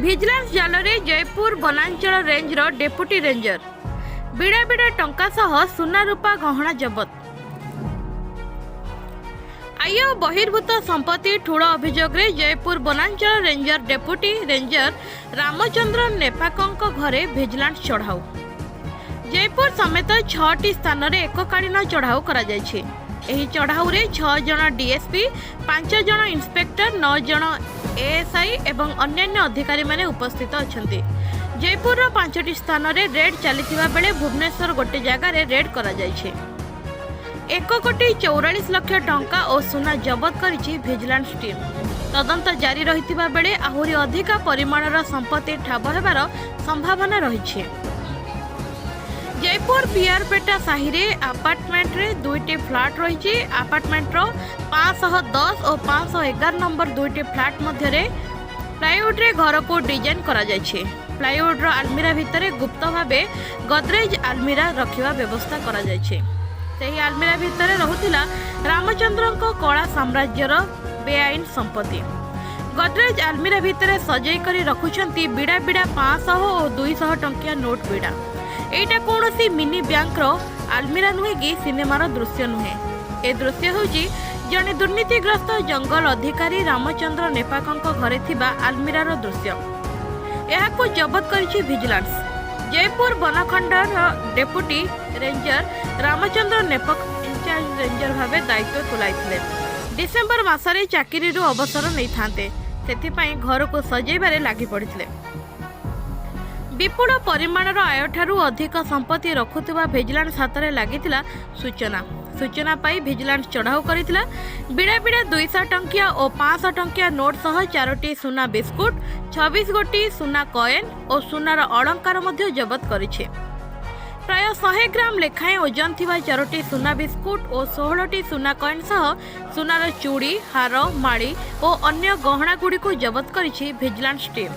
Vigilance ଜାଲରେ ଜୟପୁର ବନାଞ୍ଚଳ ରେଞ୍ଜର deputy ranger ବିଡ଼ା ବିଡ଼ା ଟଙ୍କା ସହ ସୁନା ରୂପା ଗହଣା ଜବତ। ଆୟ ବହିର୍ଭୂତ ସମ୍ପତ୍ତି ଠୁଳ ଅଭିଯୋଗରେ ଜୟପୁର ବନାଞ୍ଚଳ ରେଞ୍ଜର ଡେପୁଟି ରେଞ୍ଜର ରାମଚନ୍ଦ୍ର ନେପାକଙ୍କ ଘରେ ଭିଜିଲାନ୍ସ ଚଢ଼ାଉ। ଜୟପୁର ସମେତ 6ଟି ସ୍ଥାନରେ ଏକକାଳୀନ ଚଢ଼ାଉ କରାଯାଇଛି। ଏହି ଚଢ଼ାଉରେ 6 ଜଣ ଡିଏସ୍ପି, 5 ଜଣ ଇନ୍ସପେକ୍ଟର, 9 ଜଣ एएसआई एवं अन्यान्य अधिकारी माने उपस्थित अछंती। जयपुर 5टी स्थान रे रेड चलीथिबा बेले भुवनेश्वर गोटे जगह रे रेड करा जायछि। 1,44 लाख टंका और सुना जबत करिछि विजिलेंस टीम। तदंत जारी रहिथिबा बेले आहुरी अधिक परिमाणर संपत्ति ठाब हेबार संभावना रहिछि। जयपुर पीआरपेटा साही रे अपार्टमेंट रे 2टी फ्लैट रही। अपार्टमेंट रो 510 और 511 नंबर 2टी फ्लैट मध्य रे प्लाईवुड रे घर को डिजाइन करा जायछि। प्लाईवुड रो आलमीरा भितरे गुप्त भाबे गोदरेज आलमीरा रखिबा व्यवस्था करा जायछि। सेही आलमीरा भितरे रहुतिला रामचंद्रको कला साम्राज्यर बेआईन संपत्ति। गोदरेज आलमीरा भितरे सजई करी रखुछंती बिड़ा बिड़ा 500 और 200 टंकिया नोट बिड़ा। एटा कौनसी मिनी बैंक रो आलमीरा नुहे कि सिनेमार दृश्य नुहे। ए दृश्य होची जने दुर्नीतिग्रस्त जंगल अधिकारी रामचंद्र नेपाकंक घरे थिबा आलमीरार दृश्य। एहाको जबत करिछि vigilance. Jaipur Bankhandar deputy ranger Ramchandra Nepak incharge ranger भावे दायित्व तुलाइथिले। डिसेंबर मासरे चाकरी अवसर नहीं थांते, सेथिपाई घर को सजैबारे लागि पड़िथिले। विपुल परिमाणर आय ठारू अधिक संपत्ति रखुथिबा विजिलेंस हाथ में लागिथिला सूचना पाई विजिलेंस चढ़ाऊ करिथिला। बिड़ा बिड़ा 200 टंकिया और 500 टंकिया नोट सह 4टी सुना बिस्कुट, 26 गोटी सुना कॉइन और सुनार अलंकार मध्य जबत करिछि। प्राय 100 ग्राम लेखाएं ओजन थिबा 4टी सुना बिस्कुट और 16टी सुना कॉइन सह सुनार चूड़ी, हार, माड़ी और अन्य गहना गुड़ी को जबत करिछि विजिलेंस टीम।